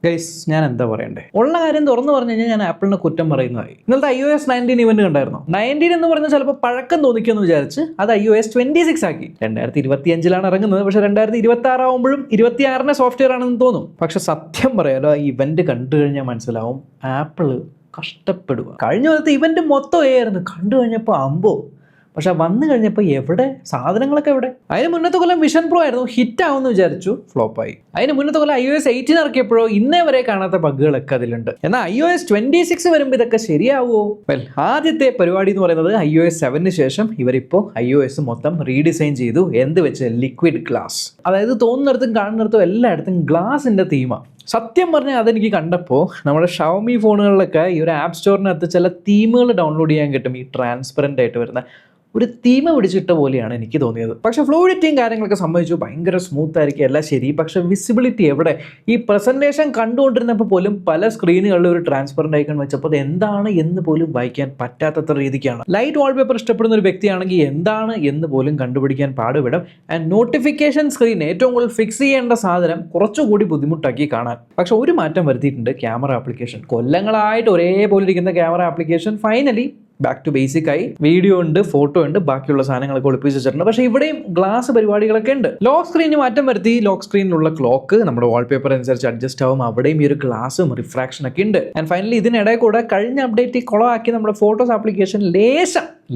Guys ഞാൻ എന്താ പറയണ്ടേ, ഉള്ള കാര്യം തുറന്നു പറഞ്ഞു കഴിഞ്ഞാൽ ഞാൻ ആപ്പിളിനെ കുറ്റം പറയുന്നതായി. ഇന്നലത്തെ iOS 19 ഇവന്റ് കണ്ടായിരുന്നു. 19 എന്ന് പറഞ്ഞാൽ ചിലപ്പോൾ പഴക്കം തോന്നിക്കുമെന്ന് വിചാരിച്ച് അത് iOS 26 ആക്കി. 2025 ഇറങ്ങുന്നത്, പക്ഷെ 2026 ആവുമ്പോഴും 26 സോഫ്റ്റ്വെയർ ആണെന്ന് തോന്നും. പക്ഷെ സത്യം പറയാലോ, ഈ ഇവന്റ് കണ്ടു കഴിഞ്ഞാൽ മനസ്സിലാവും ആപ്പിള് കഷ്ടപ്പെടുക. കഴിഞ്ഞ കാലത്ത് ഇവന്റ് മൊത്തം ആയിരുന്നു, കണ്ടു കഴിഞ്ഞപ്പോൾ അമ്പോ. പക്ഷെ വന്നു കഴിഞ്ഞപ്പോൾ എവിടെ സാധനങ്ങളൊക്കെ എവിടെ? അതിന് മുന്നത്തെ കൊല്ലം വിഷൻ പ്രോ ആയിരുന്നു, ഹിറ്റ് ആവുമെന്ന് വിചാരിച്ചു, ഫ്ലോപ്പായി. അതിന് മുന്നത്തെ കൊല്ലം iOS 18 ഇറക്കിയപ്പോഴോ ഇന്നേ വരെ കാണാത്ത ബഗ്ഗുകളൊക്കെ അതിലുണ്ട്. എന്നാൽ iOS 26 വരുമ്പോൾ ഇതൊക്കെ ശരിയാവുമോ? വെൽ, ആദ്യത്തെ പരിപാടി എന്ന് പറയുന്നത് iOS 7 ശേഷം ഇവരിപ്പോൾ iOS മൊത്തം റീഡിസൈൻ ചെയ്തു. എന്ത് വെച്ച്? Liquid glass. അതായത് തോന്നുന്നിടത്തും കാണുന്നിടത്തും എല്ലായിടത്തും ഗ്ലാസിന്റെ തീമാണ്. സത്യം പറഞ്ഞാൽ അതെനിക്ക് കണ്ടപ്പോൾ നമ്മുടെ ഷവമി ഫോണുകളിലൊക്കെ ഈ ഒരു ആപ്പ് സ്റ്റോറിനകത്ത് ചില തീമുകൾ ഡൗൺലോഡ് ചെയ്യാൻ കിട്ടും. ഈ ട്രാൻസ്പെറൻ്റ് ആയിട്ട് വരുന്ന ഒരു തീമ പിടിച്ചിട്ട പോലെയാണ് എനിക്ക് തോന്നിയത്. പക്ഷെ ഫ്ലൂയിഡിറ്റിയും കാര്യങ്ങളൊക്കെ സംബന്ധിച്ചു ഭയങ്കര സ്മൂത്ത് ആയിരിക്കും, എല്ലാം ശരി. പക്ഷെ വിസിബിലിറ്റി എവിടെ? ഈ പ്രസൻറ്റേഷൻ കണ്ടുകൊണ്ടിരുന്നപ്പോൾ പോലും പല സ്ക്രീനുകളിൽ ഒരു ട്രാൻസ്പെറൻ്റ് ഐക്കൺ വെച്ചപ്പോൾ അത് എന്താണ് എന്ന് പോലും വായിക്കാൻ പറ്റാത്തത്ര രീതിക്കാണ്. ലൈറ്റ് വാൾപേപ്പർ ഇഷ്ടപ്പെടുന്ന ഒരു വ്യക്തിയാണെങ്കിൽ എന്താണ് എന്ന് പോലും കണ്ടുപിടിക്കാൻ പാടുപെടും. ആൻഡ് നോട്ടിഫിക്കേഷൻ സ്ക്രീൻ ഏറ്റവും കൂടുതൽ ഫിക്സ് ചെയ്യേണ്ട സാധനം കുറച്ചുകൂടി ബുദ്ധിമുട്ടാക്കി കാണാൻ. പക്ഷെ ഒരു മാറ്റം വരുത്തിയിട്ടുണ്ട് ക്യാമറ ആപ്ലിക്കേഷൻ. കൊല്ലങ്ങളായിട്ട് ഒരേപോലെ ഇരിക്കുന്ന camera application finally back to basic ആയി. വീഡിയോ ഉണ്ട്, ഫോട്ടോ ഉണ്ട്, ബാക്കിയുള്ള സാധനങ്ങളൊക്കെ ഒളിപ്പിച്ച് വെച്ചിട്ടുണ്ട്. പക്ഷേ ഇവിടെയും ഗ്ലാസ് പരിപാടികളൊക്കെ ഉണ്ട്. ലോക്ക് സ്ക്രീനിന് മാറ്റം വരുത്തി. ലോക്ക് സ്ക്രീനിലുള്ള ക്ലോക്ക് നമ്മുടെ വാൾപേപ്പർ അനുസരിച്ച് അഡ്ജസ്റ്റ് ആവും. അവിടെയും ഈ ഒരു ഗ്ലാസും റിഫ്രാക്ഷൻ ഒക്കെ ഉണ്ട്. ആൻഡ് ഫൈനലി ഇതിനിടെ കൂടെ കഴിഞ്ഞ അപ്ഡേറ്റ് കുളമാക്കി നമ്മുടെ ഫോട്ടോസ് ആപ്ലിക്കേഷൻ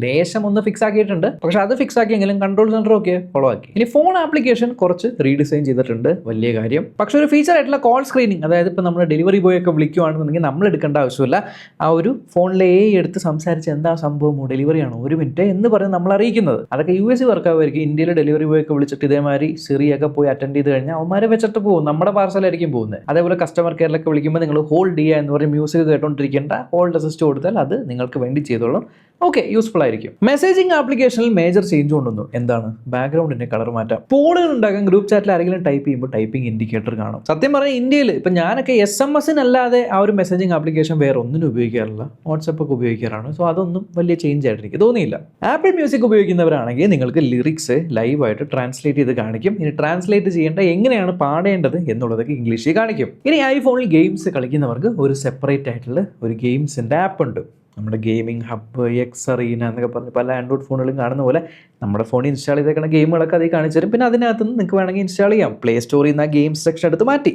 ലേശം ഒന്ന് ഫിക്സ് ആക്കിയിട്ടുണ്ട്. പക്ഷെ അത് ഫിക്സ് ആക്കിയെങ്കിലും കൺട്രോൾ സെന്റർ ഒക്കെ കുളമാക്കി. ഇനി ഫോൺ ആപ്ലിക്കേഷൻ കുറച്ച് റീഡിസൈൻ ചെയ്തിട്ടുണ്ട്, വലിയ കാര്യം. പക്ഷെ ഒരു ഫീച്ചർ ആയിട്ടുള്ള കോൾ സ്ക്രീനിങ്, അതായത് ഇപ്പോൾ നമ്മൾ ഡെലിവറി ബോയ് ഒക്കെ വിളിക്കുകയാണെന്നുണ്ടെങ്കിൽ നമ്മൾ എടുക്കേണ്ട ആവശ്യമില്ല. ആ ഒരു ഫോണിലെ എടുത്ത് സംസാരിച്ച് എന്താ സംഭവമോ, ഡെലിവറി ആണോ, 1 മിനിറ്റ് എന്ന് പറഞ്ഞ് നമ്മൾ അറിയിക്കുന്നത്. അതൊക്കെ US വർക്കാവുമായിരിക്കും. ഇന്ത്യയിലെ ഡെലിവറി ബോയ് ഒക്കെ വിളിച്ചിട്ട് ഇതേമാതിരി സിറിയൊക്കെ പോയി അറ്റൻഡ് ചെയ്ത് കഴിഞ്ഞാൽ അവന്മാരെ വെച്ചിട്ട് പോകും, നമ്മുടെ പാർസലായിരിക്കും പോകുന്നത്. അതേപോലെ കസ്റ്റമർ കെയറിലൊക്കെ വിളിക്കുമ്പോൾ നിങ്ങൾ ഹോൾഡ് ചെയ്യുക എന്ന് പറഞ്ഞ് മ്യൂസിക് കേട്ടോണ്ടിരിക്കേണ്ട, ഹോൾഡ് അസിസ്റ്റ് കൊടുത്താൽ അത് നിങ്ങൾക്ക് വേണ്ടി ചെയ്തോളും. ഓക്കെ, യൂസ്ഫുൾ ആയിരിക്കും. മെസ്സേജിംഗ് ആപ്ലിക്കേഷനിൽ മേജർ ചേഞ്ച് കൊണ്ടുവന്നു. എന്താണ്? ബാക്ക്ഗ്രൗണ്ടിന്റെ കളർ മാറ്റാം. പോളുകൾ ഉണ്ടാക്കാൻ ഗ്രൂപ്പ് ചാറ്റിൽ ആരെങ്കിലും ടൈപ്പ് ചെയ്യുമ്പോൾ ടൈപ്പിംഗ് ഇൻഡിക്കേറ്റർ കാണും. സത്യം പറഞ്ഞാൽ ഇന്ത്യയിൽ ഇപ്പം ഞാനൊക്കെ SMS-നല്ലാതെ ആ ഒരു മെസ്സേജിംഗ് ആപ്ലിക്കേഷൻ വേറെ ഒന്നിനും ഉപയോഗിക്കാറില്ല. വാട്സപ്പ് ഒക്കെ ഉപയോഗിക്കാറാണ്. സോ അതൊന്നും വലിയ ചേഞ്ച് ആയിട്ട് എനിക്ക് തോന്നിയില്ല. ആപ്പിൾ മ്യൂസിക് ഉപയോഗിക്കുന്നവരാണെങ്കിൽ നിങ്ങൾക്ക് ലിറിക്സ് ലൈവായിട്ട് ട്രാൻസ്ലേറ്റ് ചെയ്ത് കാണിക്കും. ഇനി ട്രാൻസ്ലേറ്റ് ചെയ്യേണ്ട എങ്ങനെയാണ് പാടേണ്ടത് എന്നുള്ളതൊക്കെ ഇംഗ്ലീഷിൽ കാണിക്കും. ഇനി ഐഫോണിൽ ഗെയിംസ് കളിക്കുന്നവർക്ക് ഒരു സെപ്പറേറ്റ് ആയിട്ടുള്ള ഒരു ഗെയിംസിൻ്റെ ആപ്പ് ഉണ്ട്. നമ്മുടെ ഗെയിമിംഗ് ഹബ്ബ്, എക്സ് അറീന എന്നൊക്കെ പറഞ്ഞ് പല ആൻഡ്രോയിഡ് ഫോണുകളും കാണുന്ന പോലെ നമ്മുടെ ഫോണിൽ ഇൻസ്റ്റാൾ ചെയ്തേക്കുന്ന ഗെയിമുകളൊക്കെ അതിൽ കാണിച്ചു തരും. പിന്നെ അതിനകത്ത് നിന്ന് നിങ്ങൾക്ക് വേണമെങ്കിൽ ഇൻസ്റ്റാൾ ചെയ്യാം. പ്ലേ സ്റ്റോറിൽ നിന്ന് ആ ഗെയിംസ് സെക്ഷൻ എടുത്ത് മാറ്റി,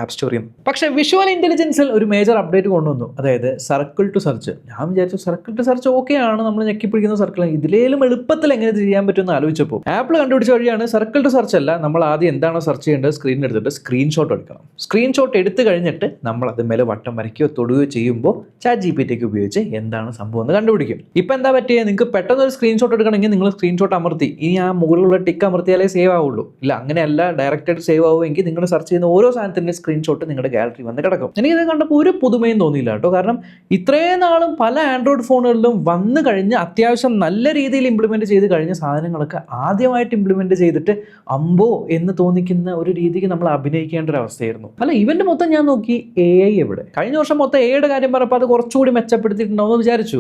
ആപ്പ് സ്റ്റോറിൽ നിന്ന്. പക്ഷേ വിഷ്വൽ ഇൻ്റലിജൻസിൽ ഒരു മേജർ അപ്ഡേറ്റ് കൊണ്ടുവന്നു. അതായത് സർക്കിൾ ടു സെർച്ച്. ഞാൻ വിചാരിച്ചു സർക്കിൾ ടു സെർച്ച് ഓക്കെ ആണ്, നമ്മൾ ഞെക്കിപ്പിടിക്കുന്ന സർക്കിൾ. ഇതിലേലും എളുപ്പത്തിൽ എങ്ങനെ ചെയ്യാൻ പറ്റുമെന്ന് ആലോചിച്ചപ്പോൾ ആപ്പിൾ കണ്ടുപിടിച്ച വഴിയാണ് സർക്കിൾ ടു സെർച്ച് അല്ല. നമ്മൾ ആദ്യം എന്താണോ സെർച്ച് ചെയ്യേണ്ടത് സ്ക്രീനിൽ എടുത്തിട്ട് സ്ക്രീൻഷോട്ട് എടുക്കണം. സ്ക്രീൻഷോട്ട് എടുത്ത് കഴിഞ്ഞിട്ട് നമ്മൾ അത് മേലെ വട്ടം വരയ്ക്കുകയോ തൊടുകയോ ചെയ്യുമ്പോൾ ChatGPT ഉപയോഗിച്ച് എന്താണ് സംഭവം എന്ന് കണ്ടുപിടിക്കും. ഇപ്പം എന്താ പറ്റിയത്? നിങ്ങൾക്ക് പെട്ടെന്ന് ഒരു സ്ക്രീൻഷോട്ട് എടുക്കണമെങ്കിൽ നിങ്ങൾ സ്ക്രീൻഷോട്ട് അമർത്തി ഇനി ആ മുകളിലുള്ള ടിക്ക് അമർത്തിയാലേ സേവ് ആവുള്ളൂ. ഇല്ല, അങ്ങനെയല്ല, ഡയറക്റ്റായിട്ട് സേവ് ആവുമെങ്കിൽ നിങ്ങൾ സെർച്ച് ചെയ്യുന്ന ഓരോ സാധനത്തിൻ്റെ സ്ക്രീൻഷോട്ട് നിങ്ങളുടെ ഗാലറി വന്ന് കിടക്കും. എനിക്കിത് കണ്ടപ്പോൾ ഒരു പുതുമയും തോന്നിയില്ല കേട്ടോ. കാരണം ഇത്രയും നാളും പല ആൻഡ്രോയിഡ് ഫോണുകളിലും വന്നു കഴിഞ്ഞ് അത്യാവശ്യം നല്ല രീതിയിൽ ഇംപ്ലിമെൻറ്റ് ചെയ്ത് കഴിഞ്ഞ സാധനങ്ങളൊക്കെ ആദ്യമായിട്ട് ഇംപ്ലിമെൻറ്റ് ചെയ്തിട്ട് അമ്പോ എന്ന് തോന്നിക്കുന്ന ഒരു രീതിക്ക് നമ്മൾ അഭിനയിക്കേണ്ട ഒരു അവസ്ഥയായിരുന്നു. അല്ല, ഇവന്റ് മൊത്തം ഞാൻ നോക്കി AI എവിടെ? കഴിഞ്ഞ വർഷം മൊത്തം AIയുടെ കാര്യം പറഞ്ഞപ്പോൾ അത് കുറച്ചുകൂടി മെച്ചപ്പെടുത്തിയിട്ടുണ്ടാവുമെന്ന് വിചാരിച്ചു.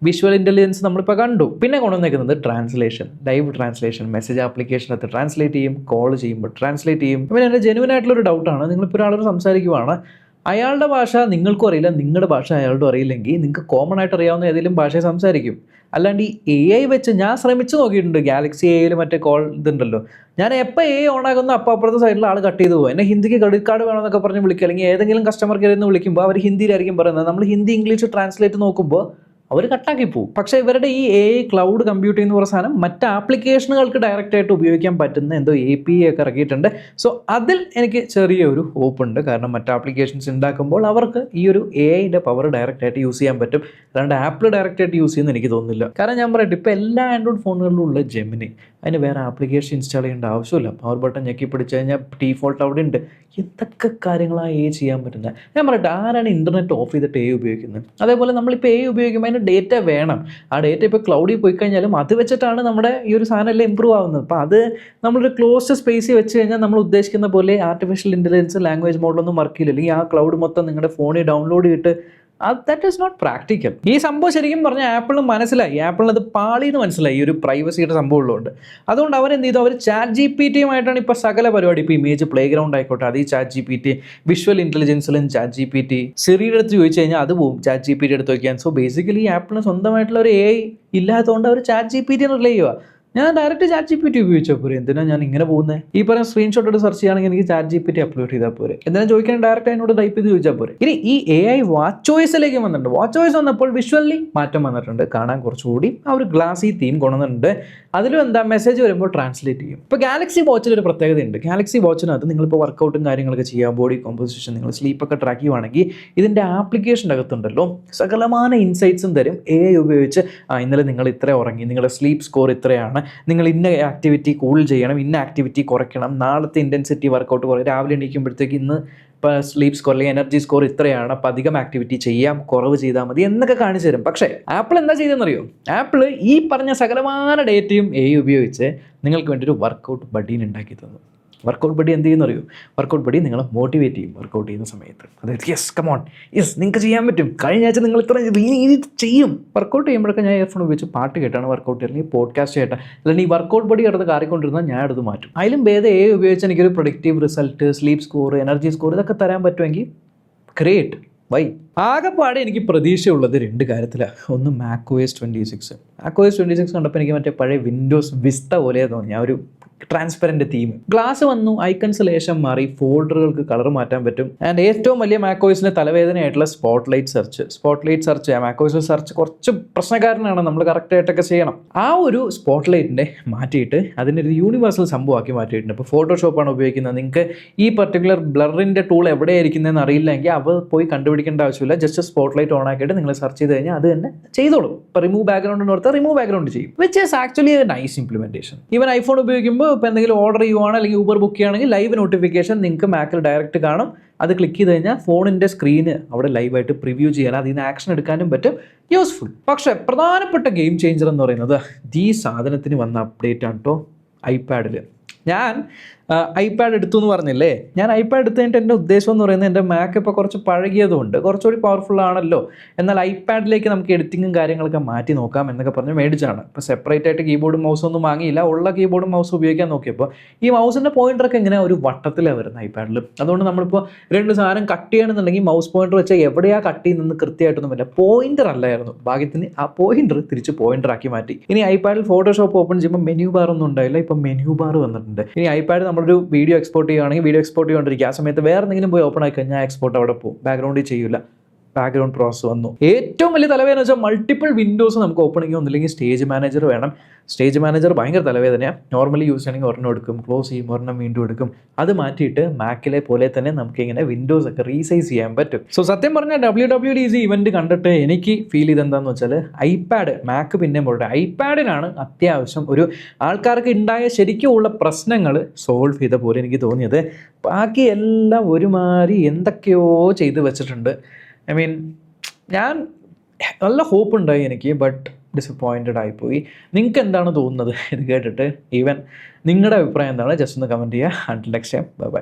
വിഷ്വൽ ഇൻ്റലിജൻസ് നമ്മളിപ്പോൾ കണ്ടു. പിന്നെ കൊണ്ടുവന്നേക്കുന്നത് ട്രാൻസ്ലേഷൻ, ലൈവ് ട്രാൻസ്ലേഷൻ. മെസ്സേജ് ആപ്ലിക്കേഷനകത്ത് ട്രാൻസ്ലേറ്റ് ചെയ്യും, കോൾ ചെയ്യുമ്പോൾ ട്രാൻസ്ലേറ്റ് ചെയ്യും. പിന്നെ എൻ്റെ ജെനുവൻ ആയിട്ടുള്ളൊരു ഡൗട്ടാണ്, നിങ്ങളിപ്പോൾ ഒരാളോട് സംസാരിക്കുവാണ്, അയാളുടെ ഭാഷ നിങ്ങൾക്കും അറിയില്ല, നിങ്ങളുടെ ഭാഷ അയാളുടെ അറിയില്ലെങ്കിൽ നിങ്ങൾക്ക് കോമൺ ആയിട്ട് അറിയാവുന്ന ഏതെങ്കിലും ഭാഷയെ സംസാരിക്കും. അല്ലാണ്ട് ഈ AI വെച്ച് ഞാൻ ശ്രമിച്ചു നോക്കിയിട്ടുണ്ട്. ഗാലക്സി AI മറ്റേ കോൾ ഇതുണ്ടല്ലോ, ഞാൻ എപ്പോൾ AI ഓണാകുന്നു അപ്പോൾ അപ്പുറത്തെ സൈഡിൽ ആൾ കട്ട് ചെയ്ത് പോകും. എന്നെ ഹിന്ദിക്ക് ക്രെഡിറ്റ് കാർഡ് വേണമെന്നൊക്കെ പറഞ്ഞ് വിളിക്കുക, അല്ലെങ്കിൽ ഏതെങ്കിലും കസ്റ്റമർ കെയറിൽ നിന്ന് വിളിക്കുമ്പോൾ അവർ ഹിന്ദിയിലായിരിക്കും പറയുന്നത്. നമ്മൾ ഹിന്ദി ഇംഗ്ലീഷ് ട്രാൻസ്ലേറ്റ് നോക്കുമ്പോൾ അവർ കട്ടാക്കി പോകും. പക്ഷേ ഇവരുടെ ഈ AI ക്ലൗഡ് കമ്പ്യൂട്ടിംഗ് എന്ന് പറയുന്ന സാധനം മറ്റ് ആപ്ലിക്കേഷനുകൾക്ക് ഡയറക്റ്റ് ആയിട്ട് ഉപയോഗിക്കാൻ പറ്റുന്ന എന്തോ API ഒക്കെ ഇറക്കിയിട്ടുണ്ട്. സോ അതിൽ എനിക്ക് ചെറിയൊരു ഹോപ്പ് ഉണ്ട്. കാരണം മറ്റ് ആപ്ലിക്കേഷൻസ് ഉണ്ടാക്കുമ്പോൾ അവർക്ക് ഈ ഒരു AIയുടെ പവർ ഡയറക്റ്റ് ആയിട്ട് യൂസ് ചെയ്യാൻ പറ്റും. അല്ലാണ്ട് ആപ്പിൾ ഡയറക്റ്റ് ആയിട്ട് യൂസ് ചെയ്യുമെന്ന് എനിക്ക് തോന്നുന്നില്ല. കാരണം ഞാൻ പറയട്ടെ, ഇപ്പോൾ എല്ലാ ആൻഡ്രോയിഡ് ഫോണുകളിലും ഉള്ള ജെമിനി, അതിന് വേറെ ആപ്ലിക്കേഷൻ ഇൻസ്റ്റാൾ ചെയ്യേണ്ട ആവശ്യമില്ല. പവർ ബട്ടൺ ഞെക്കി പിടിച്ച് കഴിഞ്ഞാൽ ഡീഫോൾട്ട് അവിടെ ഉണ്ട്. എന്തൊക്കെ കാര്യങ്ങളാണ് AI ചെയ്യാൻ പറ്റുന്നത്. ഞാൻ പറയട്ടെ, ആരാണ് ഇൻ്റർനെറ്റ് ഓഫ് ചെയ്തിട്ട് AI ഉപയോഗിക്കുന്നത്? അതേപോലെ നമ്മളിപ്പോൾ AI ഉപയോഗിക്കുമ്പോൾ അതിന് ഡേറ്റ വേണം. ആ ഡേറ്റ ഇപ്പോൾ ക്ലൗഡിൽ പോയി കഴിഞ്ഞാലും അത് വെച്ചിട്ടാണ് നമ്മുടെ ഈ ഒരു സാധനം എല്ലാം ഇമ്പ്രൂവ് ആവുന്നത്. അപ്പോൾ അത് നമ്മളൊരു ക്ലോസ്ഡ് സ്പേസിൽ വെച്ച് കഴിഞ്ഞാൽ നമ്മൾ ഉദ്ദേശിക്കുന്ന പോലെ ആർട്ടിഫിഷ്യൽ ഇൻ്റലിജൻസ് ലാംഗ്വേജ് മോഡലൊന്നും വർക്ക് ചെയ്യില്ല. അല്ലെങ്കിൽ ആ ക്ലൗഡ് മൊത്തം നിങ്ങളുടെ ഫോണിൽ ഡൗൺലോഡ് ചെയ്തിട്ട് ദാറ്റ് ഈസ് നോട്ട് പ്രാക്ടിക്കൽ. ഈ സംഭവം ശരിക്കും പറഞ്ഞാൽ ആപ്പിളിന് മനസ്സിലായി, ആപ്പിളിന് അത് പാളിന്ന് മനസ്സിലായി ഈ ഒരു പ്രൈവസിയുടെ സംഭവം ഉള്ളതുകൊണ്ട്. അതുകൊണ്ട് അവരെന്ത് ചെയ്തു, അവർ ചാറ്റ് ജി പി ടിയുമായിട്ടാണ് ഇപ്പോൾ സകല പരിപാടി. ഇപ്പോൾ ഇമേജ് പ്ലേ ഗ്രൗണ്ട് ആയിക്കോട്ടെ, അത് ഈ ChatGPT, visual ഇൻ്റലിജൻസിലും ചാറ്റ് ജി പി ടി, സിറിയുടെ അടുത്ത് ചോദിച്ചു കഴിഞ്ഞാൽ അത് പോവും ചാറ്റ് ജി പി ടി എടുത്ത് വയ്ക്കാൻ. സോ ബേസിക്കലി ആപ്പിളിന് സ്വന്തമായിട്ടുള്ള ഒരു AI ഇല്ലാത്തതുകൊണ്ട് അവർ ChatGPT relay ചെയ്യുക. ഞാൻ direct ChatGPT ഉപയോഗിച്ചാൽ പോരെ, എന്തിനാ ഞാൻ ഇങ്ങനെ പോകുന്നത്? ഈ പറഞ്ഞ സ്ക്രീൻഷോട്ട് എടുത്ത് സെർച്ച് ചെയ്യുകയാണെങ്കിൽ എനിക്ക് chat G P T upload ചെയ്താൽ പോരെ, എന്തിനാ ചോദിക്കാൻ ഡയറക്റ്റ് അതിനോട് ടൈപ്പ് ചെയ്ത് ചോദിച്ചാൽ പോരെ. ഇനി ഈ AI വാച്ച് OSലേക്ക് വന്നിട്ടുണ്ട്. വാച്ച് OS വന്നപ്പോൾ വിഷ്വലി മാറ്റം വന്നിട്ടുണ്ട്, കാണാൻ കുറച്ചുകൂടി ആ ഒരു ഗ്ലാസി തീം കൊണ്ടുവന്നിട്ടുണ്ട്. അതിലും എന്താ മെസ്സേജ് വരുമ്പോൾ ട്രാൻസ്ലേറ്റ് ചെയ്യും. ഇപ്പോൾ ഗാലക്സി വാച്ചിൽ ഒരു പ്രത്യേകതയുണ്ട്. ഗാലക്സി വാച്ചിനകത്ത് നിങ്ങളിപ്പോൾ വർക്കൗട്ടും കാര്യങ്ങളൊക്കെ ചെയ്യാം, ബോഡി കോമ്പോസിഷൻ, നിങ്ങൾ സ്ലീപ്പൊക്കെ ട്രാക്ക് ചെയ്യുവാണെങ്കിൽ ഇതിൻ്റെ ആപ്ലിക്കേഷൻ്റെ അകത്തുണ്ടല്ലോ സകലമായ ഇൻസൈറ്റ്സും തരും. AI ഉപയോഗിച്ച് ഇന്നലെ നിങ്ങൾ ഇത്ര ഉറങ്ങി, നിങ്ങളുടെ സ്ലീപ്പ് സ്കോർ ഇത്രയാണ്, നിങ്ങൾ ഇന്ന ആക്ടിവിറ്റി കൂൾ ചെയ്യണം, ഇന്ന ആക്ടിവിറ്റി കുറയ്ക്കണം, നാളത്തെ ഇൻറ്റൻസിറ്റി വർക്കൗട്ട് കുറയും, രാവിലെ എണീക്കുമ്പോഴത്തേക്ക് ഇന്ന് ഇപ്പോൾ സ്ലീപ്പ് സ്കോർ അല്ലെങ്കിൽ എനർജി സ്കോർ ഇത്രയാണ്, അപ്പോൾ അധികം ആക്ടിവിറ്റി ചെയ്യാം, കുറവ് ചെയ്താൽ മതി എന്നൊക്കെ കാണിച്ചു തരും. പക്ഷേ ആപ്പിൾ എന്താ ചെയ്തെന്നറിയോ? ആപ്പിൾ ഈ പറഞ്ഞ സകലമായ ഡേറ്റയും AI ഉപയോഗിച്ച് നിങ്ങൾക്ക് വേണ്ടി ഒരു വർക്കൗട്ട് ബഡീനെ ഉണ്ടാക്കി തന്നു. വർക്കൗട്ട് ബഡി എന്ത് ചെയ്യുന്ന അറിയോ? വർക്കൗട്ട് ബഡി നിങ്ങളെ മോട്ടിവേറ്റ് ചെയ്യും വർക്കൗട്ട് ചെയ്യുന്ന സമയത്ത്. അതായത് യെസ് കമോൺ, യെസ് നിങ്ങൾക്ക് ചെയ്യാൻ പറ്റും, കഴിഞ്ഞ ആഴ്ച നിങ്ങൾ ഇത്ര ചെയ്യും. വർക്കൗട്ട് ചെയ്യുമ്പോഴൊക്കെ ഞാൻ ഇയർഫോൺ ഉപയോഗിച്ച് പാട്ട് കേട്ടാണ് വർക്കൗട്ട്, അല്ലെങ്കിൽ പോഡ്കാസ്റ്റ് കേട്ടാൽ, അല്ലെങ്കിൽ ഈ വർക്കൗട്ട് ബഡി കിടന്ന് കാറിക്കൊണ്ടിരുന്നാൽ ഞാൻ എടുത്ത് മാറ്റും. അതിലും ഭേദം AI ഉപയോഗിച്ച് എനിക്കൊരു productive result, sleep score, energy score ഇതൊക്കെ തരാൻ പറ്റുമെങ്കിൽ ഗ്രേറ്റ്. വൈ? ആകെപ്പാടെ എനിക്ക് പ്രതീക്ഷയുള്ളത് 2 കാര്യത്തിലാണ്. ഒന്ന് macOS 26. macOS 26 കണ്ടപ്പോൾ എനിക്ക് മറ്റേ പഴയ വിൻഡോസ് വിസ്റ്റ പോലെ തോന്നി. ആ ഒരു ട്രാൻസ്പെറൻറ്റ് തീം, ഗ്ലാസ് വന്നു, ഐക്കൺസ് ലേശം മാറി, ഫോൾഡറുകൾക്ക് കളർ മാറ്റാൻ പറ്റും. ആൻഡ് ഏറ്റവും വലിയ macOSന്റെ തലവേദനയായിട്ടുള്ള സ്പോട്ട്ലൈറ്റ് സെർച്ച് macOS സെർച്ച് കുറച്ച് പ്രശ്നക്കാരനാണ്, നമ്മൾ കറക്റ്റായിട്ടൊക്കെ ചെയ്യണം. ആ ഒരു സ്പോട്ട്ലൈറ്റിൻ്റെ മാറ്റിയിട്ട് അതിനൊരു യൂണിവേഴ്സൽ സംഭവമാക്കി മാറ്റിയിട്ടുണ്ട്. ഇപ്പോൾ ഫോട്ടോഷോപ്പാണ് ഉപയോഗിക്കുന്നത്, നിങ്ങൾക്ക് ഈ പർട്ടിക്കുലർ ബ്ലറിൻ്റെ ടൂൾ എവിടെയായിരിക്കുന്നതെന്ന് അറിയില്ലെങ്കിൽ അവ പോയി കണ്ടുപിടിക്കേണ്ട ആവശ്യമില്ല. ജസ്റ്റ് സ്പോട്ട്ലൈറ്റ് ഓൺ ആക്കിയിട്ട് നിങ്ങൾ സെർച്ച് ചെയ്ത് കഴിഞ്ഞാൽ അത് തന്നെ ചെയ്തോളും. ഇപ്പോൾ റിമൂവ് ബാക്ക്ഗ്രൗണ്ട് എന്ന് ഓർത്താൽ റിമൂവ് ബാക്ക്ഗ്രൗണ്ട് ചെയ്യും, which is actually A nice implementation. Even iPhone ഉപയോഗിക്കുമ്പോൾ ഇപ്പോൾ എന്തെങ്കിലും ഓർഡർ ചെയ്യുവാണ് അല്ലെങ്കിൽ ഊബർ ബുക്ക് ചെയ്യുകയാണെങ്കിൽ ലൈവ് നോട്ടിഫിക്കേഷൻ നിങ്ങൾക്ക് മാക്കിൽ ഡയറക്റ്റ് കാണും. അത് ക്ലിക്ക് ചെയ്ത് കഴിഞ്ഞാൽ ഫോണിൻ്റെ സ്ക്രീന് അവിടെ ലൈവായിട്ട് പ്രിവ്യൂ ചെയ്യാൻ, അതിൽ നിന്ന് ആക്ഷൻ എടുക്കാനും പറ്റും. യൂസ്ഫുൾ. പക്ഷേ പ്രധാനപ്പെട്ട ഗെയിം ചേഞ്ചർ എന്ന് പറയുന്നത് ഈ സാധനത്തിന് വന്ന അപ്ഡേറ്റ് ആണ് കേട്ടോ. ഐപാഡിൽ ഞാൻ ഐപാഡ് എടുത്തു എന്ന് പറഞ്ഞില്ലേ, ഞാൻ ഐപാഡ് എടുത്തു കഴിഞ്ഞിട്ട് എൻ്റെ ഉദ്ദേശം എന്ന് പറയുന്നത് എൻ്റെ മാക്ക് ഇപ്പോൾ കുറച്ച് പഴകിയതുകൊണ്ട് കുറച്ചുകൂടി പവർഫുൾ ആണല്ലോ, എന്നാൽ ഐപാഡിലേക്ക് നമുക്ക് എഡിറ്റിങ്ങും കാര്യങ്ങളൊക്കെ മാറ്റി നോക്കാം എന്നൊക്കെ പറഞ്ഞ് മേടിച്ചാണ്. ഇപ്പോൾ സെപ്പറേറ്റ് ആയിട്ട് കീബോർഡും മൗസും ഒന്നും വാങ്ങിയില്ല, ഉള്ള കീബോർഡും മൗസും ഉപയോഗിക്കാൻ നോക്കിയപ്പോൾ ഈ മൗസിൻ്റെ പോയിൻ്ററൊക്കെ ഇങ്ങനെ ഒരു വട്ടത്തിലാണ് വരുന്നത് ഐപാഡിൽ. അതുകൊണ്ട് നമ്മളിപ്പോൾ 2 സാധനം കട്ട് ചെയ്യണമെന്നുണ്ടെങ്കിൽ മൗസ് പോയിൻ്റർ വെച്ചാൽ എവിടെയാണ് കട്ട് ചെയ്യുന്നത് കൃത്യമായിട്ടൊന്നുമില്ല, പോയിൻ്റർ അല്ലായിരുന്നു. ഭാഗ്യത്തിന് ആ പോയിൻ്റർ തിരിച്ച് പോയിൻ്ററാക്കി മാറ്റി. ഇനി ഐപാഡിൽ ഫോട്ടോഷോപ്പ് ഓപ്പൺ ചെയ്യുമ്പോൾ മെനു ബാർ ഒന്നും ഉണ്ടായില്ല, ഇപ്പോൾ മെനു ബാർ വന്നിട്ടുണ്ട്. ഇനി ഐപാഡ് നമ്മളൊരു വീഡിയോ എക്സ്പോർട്ട് ചെയ്യുകയാണെങ്കിൽ വീഡിയോ എക്സ്പോർട്ട് ചെയ്തുകൊണ്ടിരിക്കുക, ആ സമയത്ത് വേറെ എന്തെങ്കിലും പോയി ഓപ്പൺ ആയി കഴിഞ്ഞാൽ എക്സ്പോർട്ട് അവിടെ പോകും, ബാക്ക്ഗ്രൗണ്ടിൽ ചെയ്യില്ല. ബാക്ക്ഗ്രൗണ്ട് പ്രോസസ് വന്നു. ഏറ്റവും വലിയ തലവേദന വെച്ചാൽ മൾട്ടിപ്പിൾ വിൻഡോസ് നമുക്ക് ഓപ്പണിംഗ് ഒന്നില്ലെങ്കിൽ സ്റ്റേജ് മാനേജർ വേണം. സ്റ്റേജ് മാനേജർ ഭയങ്കര തലവേദനയാണ്. നോർമലി യൂസ് ചെയ്യണമെങ്കിൽ ഒരെണ്ണം എടുക്കും, ക്ലോസ് ചെയ്യും, ഒരെണ്ണം വീണ്ടും എടുക്കും. അത് മാറ്റിയിട്ട് മാക്കിലെ പോലെ തന്നെ നമുക്ക് ഇങ്ങനെ വിൻഡോസ് ഒക്കെ റീസൈസ് ചെയ്യാൻ പറ്റും. സോ സത്യം പറഞ്ഞാൽ WWDC ഇവന്റ് കണ്ടിട്ട് എനിക്ക് ഫീൽ ചെയ്തെന്താണെന്ന് വെച്ചാൽ ഐപാഡ്, മാക്ക് പിന്നെ പോട്ടെ, ഐപാഡിനാണ് അത്യാവശ്യം ഒരു ആൾക്കാർക്ക് ഉണ്ടായ ശരിക്കുമുള്ള പ്രശ്നങ്ങൾ സോൾവ് ചെയ്ത പോലെ എനിക്ക് തോന്നിയത്. ബാക്കി എല്ലാം ഒരുമാതിരി എന്തൊക്കെയോ ചെയ്ത് വെച്ചിട്ടുണ്ട്. ഐ മീൻ ഞാൻ നല്ല ഹോപ്പ് ഉണ്ടായി എനിക്ക്, ബട്ട് ഡിസപ്പോയിൻറ്റഡ് ആയിപ്പോയി. നിങ്ങൾക്ക് എന്താണ് തോന്നുന്നത് ഇത് കേട്ടിട്ട്? ഈവൻ നിങ്ങളുടെ അഭിപ്രായം എന്താണ്? ജസ്റ്റ് ഒന്ന് കമൻറ്റ് ചെയ്യുക. Until next time, bye bye.